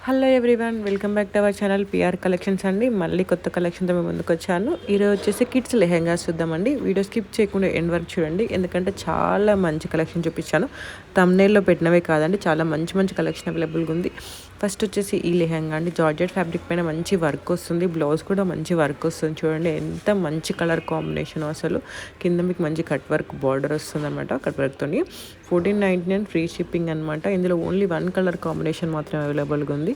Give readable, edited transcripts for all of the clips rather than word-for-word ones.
Hello everyone, welcome back to our channel PR collections అండి. మళ్ళీ కొత్త కలెక్షన్తో మేము ముందుకు వచ్చాను. ఈరోజు వచ్చేసి కిడ్స్ లెహెంగాస్ చూద్దామండి. వీడియో స్కిప్ చేయకుండా ఎండ్ వరకు చూడండి, ఎందుకంటే చాలా మంచి కలెక్షన్ చూపించాను. థంబ్నెయిల్లో పెట్టినవే కాదండి, చాలా మంచి మంచి కలెక్షన్ అవైలబుల్గా ఉంది. ఫస్ట్ వచ్చేసి ఈ లెహెంగా అండి, జార్జెట్ ఫ్యాబ్రిక్ పైన మంచి వర్క్ వస్తుంది. బ్లౌజ్ కూడా మంచి వర్క్ వస్తుంది. చూడండి ఎంత మంచి కలర్ కాంబినేషన్, అసలు కింద మీకు మంచి కట్ వర్క్ బార్డర్ వస్తుంది అనమాట. కట్ వర్క్తో 1499 ఫ్రీ షిప్పింగ్ అనమాట. ఇందులో ఓన్లీ వన్ కలర్ కాంబినేషన్ మాత్రమే అవైలబుల్గా ఉంది.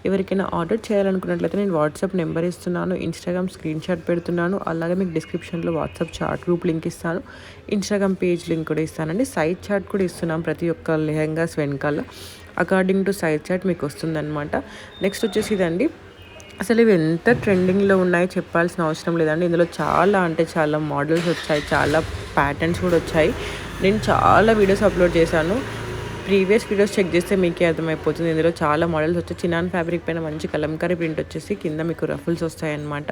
ఎవరికైనా ఆర్డర్ చేయాలనుకున్నట్లయితే నేను వాట్సాప్ నెంబర్ ఇస్తున్నాను, ఇన్స్టాగ్రామ్ స్క్రీన్ షాట్ పెడుతున్నాను, అలాగే మీకు డిస్క్రిప్షన్లో వాట్సాప్ చార్ట్ గ్రూప్ లింక్ ఇస్తాను, ఇన్స్టాగ్రామ్ పేజ్ లింక్ కూడా ఇస్తానండి. సైజ్ చార్ట్ కూడా ఇస్తున్నాం ప్రతి ఒక్క లెహెంగాస్ వెనకాల. అకార్డింగ్ టు సైజ్ చార్ట్ మీకు వస్తుందన్నమాట. నెక్స్ట్ వచ్చేసి ఇదండి, అసలు ఇవి ఎంత ట్రెండింగ్లో ఉన్నాయో చెప్పాల్సిన అవసరం లేదండి. ఇందులో చాలా అంటే చాలా మోడల్స్ వచ్చాయి, చాలా ప్యాటర్న్స్ కూడా వచ్చాయి. నేను చాలా వీడియోస్ అప్లోడ్ చేశాను, ప్రీవియస్ వీడియోస్ చెక్ చేస్తే మీకే అర్థమైపోతుంది. ఇందులో చాలా మోడల్స్ వచ్చాయి. చినాన్ ఫ్యాబ్రిక్ పైన మంచి కలంకారీ ప్రింట్ వచ్చేసి కింద మీకు రఫుల్స్ వస్తాయన్నమాట.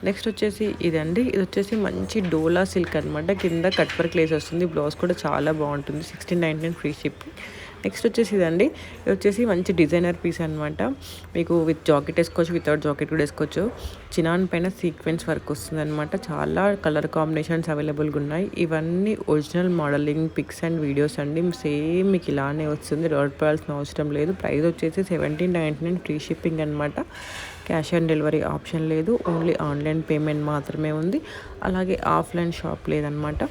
నెక్స్ట్ వచ్చేసి ఇదండి, ఇది వచ్చేసి మంచి డోలా సిల్క్ అనమాట. కింద కట్ వర్క్ లేస్ వస్తుంది. బ్లౌజ్ కూడా చాలా బాగుంటుంది. 1699 ఫ్రీ షిప్పింగ్. నెక్స్ట్ వచ్చేసి ఇదండి, ఇది వచ్చేసి మంచి డిజైనర్ పీస్ అనమాట. మీకు విత్ జాకెట్ వేసుకోవచ్చు, వితౌట్ జాకెట్ కూడా వేసుకోవచ్చు. చినాన్ పైన సీక్వెన్స్ వర్క్ వస్తుంది అనమాట. చాలా కలర్ కాంబినేషన్స్ అవైలబుల్గా ఉన్నాయి. ఇవన్నీ original modeling pics and videos అండి. సేమ్ మీకు ఇలానే వస్తుంది, డౌట్ పడాల్సిన అవసరం లేదు. ప్రైస్ వచ్చేసి 1799 ఫ్రీ షిప్పింగ్ అనమాట. క్యాష్ ఆన్ డెలివరీ ఆప్షన్ లేదు, ఓన్లీ ఆన్లైన్ పేమెంట్ మాత్రమే ఉంది. అలాగే ఆఫ్లైన్ షాప్ లేదనమాట.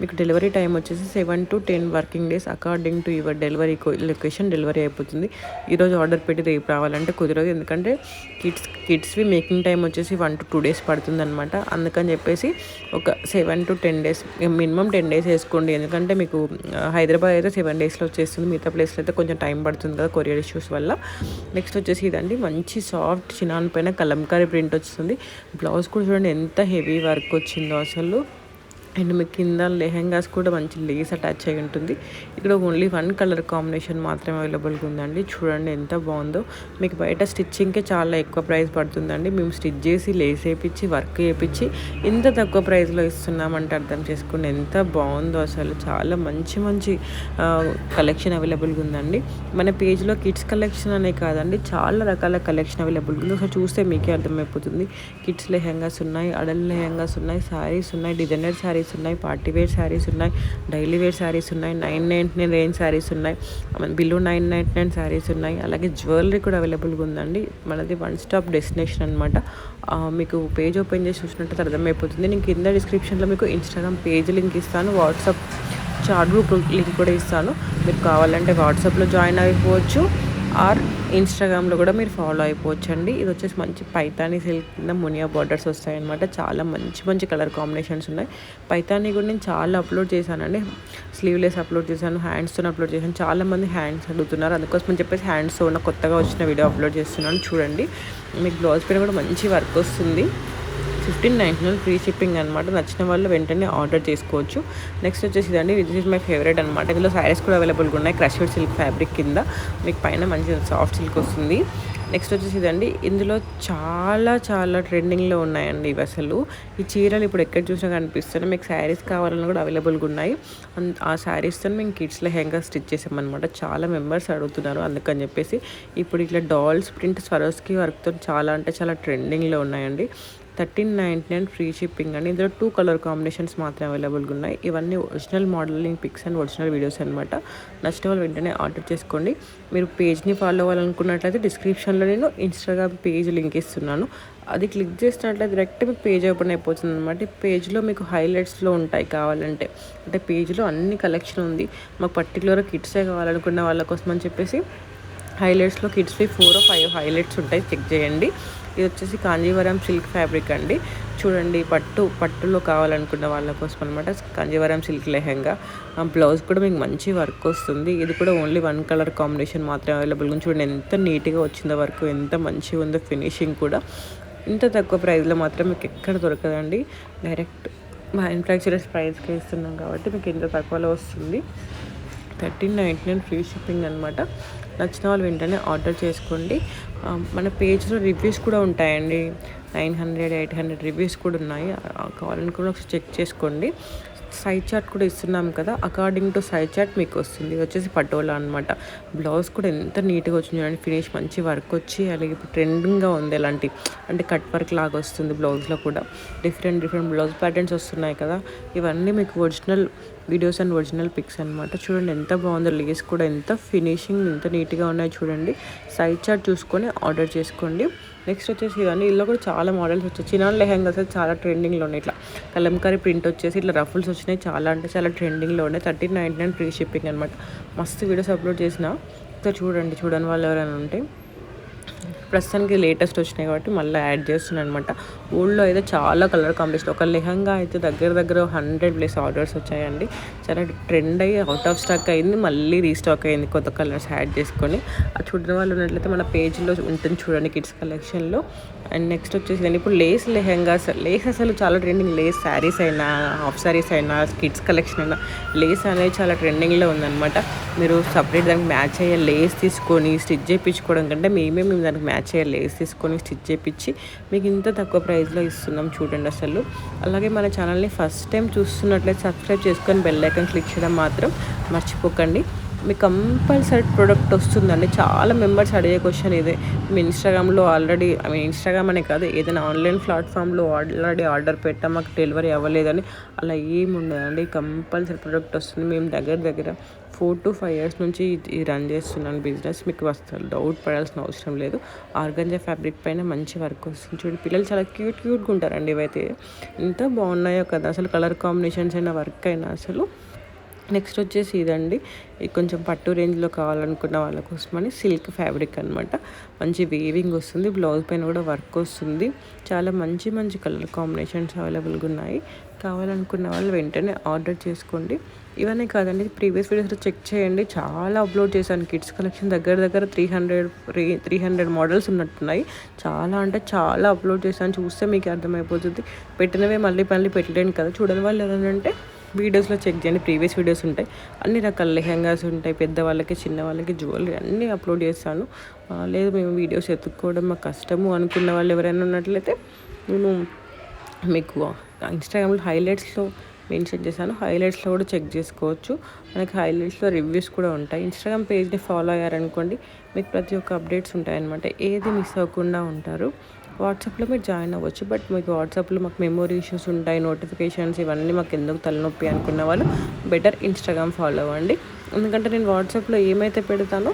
మీకు డెలివరీ టైం వచ్చేసి 7 to 10 working days according to your delivery location delivery అయిపోతుంది. ఈరోజు ఆర్డర్ పెట్టి రేపు రావాలంటే కుదరదు, ఎందుకంటే కిడ్స్వి మేకింగ్ టైం వచ్చేసి 1 to 2 days పడుతుంది అనమాట. అందుకని చెప్పేసి ఒక 7 to 10 days, మినిమం 10 days వేసుకోండి. ఎందుకంటే మీకు హైదరాబాద్ అయితే 7 daysలో వచ్చేస్తుంది, మిగతా ప్లేస్లో అయితే కొంచెం టైం పడుతుంది కదా కొరియర్ ఇష్యూస్ వల్ల. నెక్స్ట్ వచ్చేసి ఇదండి, మంచి సాఫ్ట్ చినాన్ పైన కలంకారీ ప్రింట్ వస్తుంది. బ్లౌజ్ కూడా చూడండి ఎంత హెవీ వర్క్ వచ్చిందో అసలు. అండ్ మీకు కింద లెహెంగాస్ కూడా మంచి లేస్ అటాచ్ అయి ఉంటుంది. ఇక్కడ ఓన్లీ వన్ కలర్ కాంబినేషన్ మాత్రమే అవైలబుల్గా ఉందండి. చూడండి ఎంత బాగుందో. మీకు బయట స్టిచ్చింగ్కే చాలా ఎక్కువ ప్రైస్ పడుతుందండి. మేము స్టిచ్ చేసి లేస్ వేయించి వర్క్ వేయించి ఇంత తక్కువ ప్రైస్లో ఇస్తున్నామంటే అర్థం చేసుకోండి ఎంత బాగుందో అసలు. చాలా మంచి మంచి కలెక్షన్ అవైలబుల్గా ఉందండి. మన పేజ్లో కిడ్స్ కలెక్షన్ అనే కాదండి, చాలా రకాల కలెక్షన్ అవైలబుల్గా ఉంది. ఒకసారి చూస్తే మీకే అర్థమైపోతుంది. కిడ్స్ లెహెంగాస్ ఉన్నాయి, అడల్ట్ లెహెంగాస్ ఉన్నాయి, శారీస్ ఉన్నాయి, డిజైనర్ శారీస్ ఉన్నాయి, పార్టీ వేర్ శారీస్ ఉన్నాయి, డైలీ వేర్ శారీస్ ఉన్నాయి, 999 రేంజ్ శారీస్ ఉన్నాయి, బిలో 999 శారీస్ ఉన్నాయి. అలాగే జ్యువెలరీ కూడా అవైలబుల్గా ఉందండి. మనది వన్ స్టాప్ డెస్టినేషన్ అనమాట. మీకు పేజ్ ఓపెన్ చేసి చూసినట్టు అర్థమైపోతుంది. నేను కింద డిస్క్రిప్షన్లో మీకు ఇన్స్టాగ్రామ్ పేజ్ లింక్ ఇస్తాను, వాట్సాప్ చాట్ గ్రూప్ లింక్ కూడా ఇస్తాను. మీరు కావాలంటే వాట్సాప్లో జాయిన్ అయిపోవచ్చు, ఆర్ ఇన్స్టాగ్రామ్లో కూడా మీరు ఫాలో అయిపోవచ్చు అండి. ఇది వచ్చేసి మంచి పైతానీ సిల్క్ కింద మునియా బార్డర్స్ వస్తాయన్నమాట. చాలా మంచి మంచి కలర్ కాంబినేషన్స్ ఉన్నాయి. పైతానీ కూడా నేను చాలా అప్లోడ్ చేశానండి. స్లీవ్లెస్ అప్లోడ్ చేశాను, హ్యాండ్స్తో అప్లోడ్ చేశాను. చాలామంది హ్యాండ్స్ అడుగుతున్నారు, అందుకోసం అని చెప్పేసి హ్యాండ్స్తో ఉన్న కొత్తగా వచ్చిన వీడియో అప్లోడ్ చేస్తున్నాను. చూడండి, మీకు బ్లౌజ్ పైన కూడా మంచి వర్క్ వస్తుంది. 1599 ఫ్రీ షిప్పింగ్ అనమాట. నచ్చిన వాళ్ళు వెంటనే ఆర్డర్ చేసుకోవచ్చు. నెక్స్ట్ వచ్చేసి ఇదండి, దిస్ ఈజ్ మై ఫేవరెట్ అనమాట. ఇందులో శారీస్ కూడా అవైలబుల్గా ఉన్నాయి. క్రష్డ్ సిల్క్ ఫ్యాబ్రిక్ కింద మీకు పైన మంచి సాఫ్ట్ సిల్క్ వస్తుంది. నెక్స్ట్ వచ్చేసి ఇదండి, ఇందులో చాలా చాలా ట్రెండింగ్లో ఉన్నాయండి ఇవి అసలు. ఈ చీరలు ఇప్పుడు ఎక్కడ చూసినా కనిపిస్తున్నాయి. మీకు శారీస్ కావాలని కూడా అవైలబుల్గా ఉన్నాయి. ఆ శారీస్తో మేము కిడ్స్ లెహెంగా స్టిచ్ చేసామన్నమాట. చాలా మెంబర్స్ అడుగుతున్నారు, అందుకని చెప్పేసి ఇప్పుడు ఇట్లా డాల్స్ ప్రింట్ స్వరోస్కి వర్క్తో చాలా అంటే చాలా ట్రెండింగ్లో ఉన్నాయండి. 1399 ఫ్రీ షిప్పింగ్ అండి. ఇందులో 2 కలర్ కాంబినేషన్స్ మాత్రమే అవైలబుల్గా ఉన్నాయి. ఇవన్నీ original modeling pics and original videos అనమాట. నచ్చిన వాళ్ళు వెంటనే ఆర్డర్ చేసుకోండి. మీరు పేజ్ని ఫాలో అవ్వాలనుకున్నట్లయితే డిస్క్రిప్షన్లో నేను ఇన్స్టాగ్రామ్ పేజ్ లింక్ ఇస్తున్నాను. అది క్లిక్ చేసినట్లయితే డైరెక్ట్ మీకు పేజ్ ఓపెన్ అయిపోతుంది అనమాట. ఈ పేజ్లో మీకు హైలైట్స్లో ఉంటాయి కావాలంటే, అంటే పేజ్లో అన్ని కలెక్షన్ ఉంది. మాకు పర్టికులర్గా కిడ్సే కావాలనుకున్న వాళ్ళ కోసం అని చెప్పేసి హైలైట్స్లో కిడ్స్వి 4 or 5 హైలైట్స్ ఉంటాయి, చెక్ చేయండి. ఇది వచ్చేసి కాంజీవరం సిల్క్ ఫ్యాబ్రిక్ అండి. చూడండి, పట్టులో కావాలనుకున్న వాళ్ళ కోసం అనమాట. కాంజీవరం సిల్క్ లెహెంగా. బ్లౌజ్ కూడా మీకు మంచి వర్క్ వస్తుంది. ఇది కూడా ఓన్లీ వన్ కలర్ కాంబినేషన్ మాత్రమే అవైలబుల్గా ఉంది. చూడండి ఎంత నీట్గా వచ్చిందో వర్క్, ఎంత మంచిగా ఉందో ఫినిషింగ్ కూడా. ఇంత తక్కువ ప్రైస్లో మాత్రం మీకు ఎక్కడ దొరకదండి. డైరెక్ట్ మ్యానుఫ్యాక్చరర్స్ ప్రైస్కి ఇస్తున్నాం కాబట్టి మీకు ఇంత తక్కువలో వస్తుంది. 1399 ఫ్రీ షిప్పింగ్ అనమాట. నచ్చిన వాళ్ళు వెంటనే ఆర్డర్ చేసుకోండి. మన పేజ్లో రివ్యూస్ కూడా ఉంటాయండి. 900, 800 రివ్యూస్ కూడా ఉన్నాయి. కావాలనుకున్న ఒకసారి చెక్ చేసుకోండి. సైడ్ చార్ట్ కూడా ఇస్తున్నాం కదా, అకార్డింగ్ టు సైడ్ చార్ట్ మీకు వస్తుంది. ఇది వచ్చేసి పటోలా అనమాట. బ్లౌజ్ కూడా ఎంత నీట్గా వచ్చింది చూడండి, ఫినిష్ మంచి వర్క్ వచ్చి, అలాగే ఇప్పుడు ట్రెండింగ్గా ఉంది ఎలాంటి అంటే కట్ వర్క్ లాగా వస్తుంది. బ్లౌజ్లో కూడా డిఫరెంట్ బ్లౌజ్ ప్యాటర్న్స్ వస్తున్నాయి కదా, ఇవన్నీ మీకు original videos and original pics అనమాట. చూడండి ఎంత బాగుందో, లేస్ కూడా ఎంత ఫినిషింగ్ ఎంత నీట్గా ఉన్నాయి చూడండి. సైడ్ చార్ట్ చూసుకొని ఆర్డర్ చేసుకోండి. నెక్స్ట్ వచ్చేసి ఇవన్నీ ఇల్లు కూడా చాలా మోడల్స్ వచ్చాయి. చిన్న లెహంగాస్ చాలా ట్రెండింగ్లో ఉన్నాయి. ఇట్లా కలంకారీ ప్రింట్ వచ్చేసి ఇట్లా రఫుల్స్ వచ్చినాయి, చాలా అంటే చాలా ట్రెండింగ్లో ఉన్నాయి. 1399 ఫ్రీ షిప్పింగ్ అనమాట. మస్తు వీడియోస్ అప్లోడ్ చేసిన, సో చూడని వాళ్ళు ఎవరైనా ఉంటే. ప్రస్తుతానికి లేటెస్ట్ వచ్చినాయి కాబట్టి మళ్ళీ యాడ్ చేస్తున్నాను అనమాట. ఓల్డ్లో అయితే చాలా కలర్ కాంబినేషన్, ఒక లెహంగా అయితే దగ్గర 100+ ఆర్డర్స్ వచ్చాయండి. చాలా ట్రెండ్ అయ్యి అవుట్ ఆఫ్ స్టాక్ అయింది, మళ్ళీ రీస్టాక్ అయింది కొత్త కలర్స్ యాడ్ చేసుకొని. అది చూడని వాళ్ళు ఉన్నట్లయితే మన పేజ్లో ఉంటుంది చూడండి, కిడ్స్ కలెక్షన్లో. అండ్ నెక్స్ట్ వచ్చేసి నేను ఇప్పుడు లేస్ లెహంగాస్, లేస్ అసలు చాలా ట్రెండింగ్. లేస్ శారీస్ అయినా హాఫ్ శారీస్ అయినా కిడ్స్ కలెక్షన్ అయినా లేస్ అనేది చాలా ట్రెండింగ్లో ఉందన్నమాట. మీరు సపరేట్ దానికి మ్యాచ్ అయ్యే లేస్ తీసుకొని స్టిచ్ చేయించుకోవడం కంటే మేము దానికి మ్యాచ్ అయ్యే లేస్ తీసుకొని స్టిచ్ చేయించి మీకు ఇంత తక్కువ ప్రైస్లో ఇస్తున్నాం చూడండి అసలు. అలాగే మన ఛానల్ని ఫస్ట్ టైం చూస్తున్నట్లయితే సబ్స్క్రైబ్ చేసుకొని బెల్ ఐకాన్ క్లిక్ చేయడం మాత్రం మర్చిపోకండి. మీకు కంపల్సరీ ప్రోడక్ట్ వస్తుందండి. చాలా మెంబర్స్ అడిగే క్వశ్చన్ ఇదే. మీ ఇన్స్టాగ్రామ్లో ఆల్రెడీ ఇన్స్టాగ్రామ్ అనే కాదు, ఏదైనా ఆన్లైన్ ప్లాట్ఫామ్లో ఆల్రెడీ ఆర్డర్ పెట్టాం, మాకు డెలివరీ అవ్వలేదని అలా ఏమి ఉండదండి. కంపల్సరీ ప్రోడక్ట్ వస్తుంది. మేము దగ్గర 4 to 5 years నుంచి ఇది రన్ చేస్తున్నాను బిజినెస్. మీకు అసలు డౌట్ పడాల్సిన అవసరం లేదు. ఆర్గంజా ఫ్యాబ్రిక్ పైన మంచి వర్క్ వస్తుంది చూడండి. పిల్లలు చాలా క్యూట్గా ఉంటారండి. ఇవైతే ఎంత బాగున్నాయో కదా అసలు, కలర్ కాంబినేషన్స్ అయినా వర్క్ అయినా అసలు. నెక్స్ట్ వచ్చేసి ఇదండి, ఇది కొంచెం పట్టు రేంజ్లో కావాలనుకున్న వాళ్ళ కోసమని సిల్క్ ఫ్యాబ్రిక్ అనమాట. మంచి వీవింగ్ వస్తుంది, బ్లౌజ్ పైన కూడా వర్క్ వస్తుంది. చాలా మంచి కలర్ కాంబినేషన్స్ అవైలబుల్గా ఉన్నాయి. కావాలనుకున్న వాళ్ళు వెంటనే ఆర్డర్ చేసుకోండి. ఇవన్నీ కాదండి, ప్రీవియస్ వీడియోస్లో చెక్ చేయండి, చాలా అప్లోడ్ చేశాను. కిడ్స్ కలెక్షన్ దగ్గర 300 మోడల్స్ ఉన్నట్టున్నాయి. చాలా అంటే చాలా అప్లోడ్ చేశాను, చూస్తే మీకు అర్థమైపోతుంది. పెట్టినవే మళ్ళీ పెట్టలేను కదా. చూడని వాళ్ళు ఏంటంటే వీడియోస్లో చెక్ చేయండి, ప్రీవియస్ వీడియోస్ ఉంటాయి. అన్ని రకాల లెహంగాస్ ఉంటాయి, పెద్దవాళ్ళకి చిన్నవాళ్ళకి జ్యువెలరీ అన్నీ అప్లోడ్ చేస్తాను. లేదు మేము వీడియోస్ ఎత్తుక్కోవడం మాకు కష్టము అనుకున్న వాళ్ళు ఎవరైనా ఉన్నట్లయితే నేను మీకు ఇన్స్టాగ్రామ్లో హైలైట్స్లో మెన్షన్ చేశాను, హైలైట్స్లో కూడా చెక్ చేసుకోవచ్చు. మనకి హైలైట్స్లో రివ్యూస్ కూడా ఉంటాయి. ఇన్స్టాగ్రామ్ పేజ్ని ఫాలో అయ్యారనుకోండి, మీకు ప్రతి ఒక్క అప్డేట్స్ ఉంటాయన్నమాట, ఏది మిస్ అవ్వకుండా ఉంటారు. వాట్సాప్లో మీరు జాయిన్ అవ్వచ్చు, బట్ మీకు వాట్సాప్లో మాకు మెమొరీ ఇష్యూస్ ఉంటాయి, నోటిఫికేషన్స్ ఇవన్నీ మాకు ఎందుకు తలనొప్పి అనుకున్న వాళ్ళు బెటర్ ఇన్స్టాగ్రామ్ ఫాలో అవ్వండి. ఎందుకంటే నేను వాట్సాప్లో ఏమైతే పెడతానో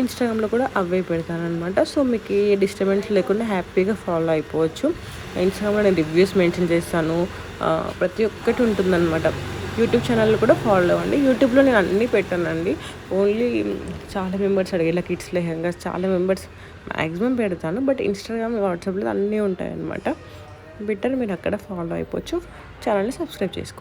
ఇన్స్టాగ్రామ్లో కూడా అవే పెడతాను అనమాట. సో మీకు ఏ డిస్టర్బెన్స్ లేకుండా హ్యాపీగా ఫాలో అయిపోవచ్చు. ఇన్స్టాగ్రామ్లో నేను రివ్యూస్ మెన్షన్ చేస్తాను, ప్రతి ఒక్కటి ఉంటుందన్నమాట. యూట్యూబ్ ఛానల్లో కూడా ఫాలో అవ్వండి. యూట్యూబ్లో నేను అన్నీ పెట్టానండి, ఓన్లీ చాలా మెంబర్స్ అడిగేలా కిడ్స్ లెహంగాస్ చాలా మెంబర్స్ మ్యాక్సిమం పెడతాను, బట్ ఇన్స్టాగ్రామ్ వాట్సాప్లో అన్నీ ఉంటాయన్నమాట. బెటర్ మీరు అక్కడ ఫాలో అయిపోవచ్చు. ఛానల్ని సబ్స్క్రైబ్ చేసుకోండి.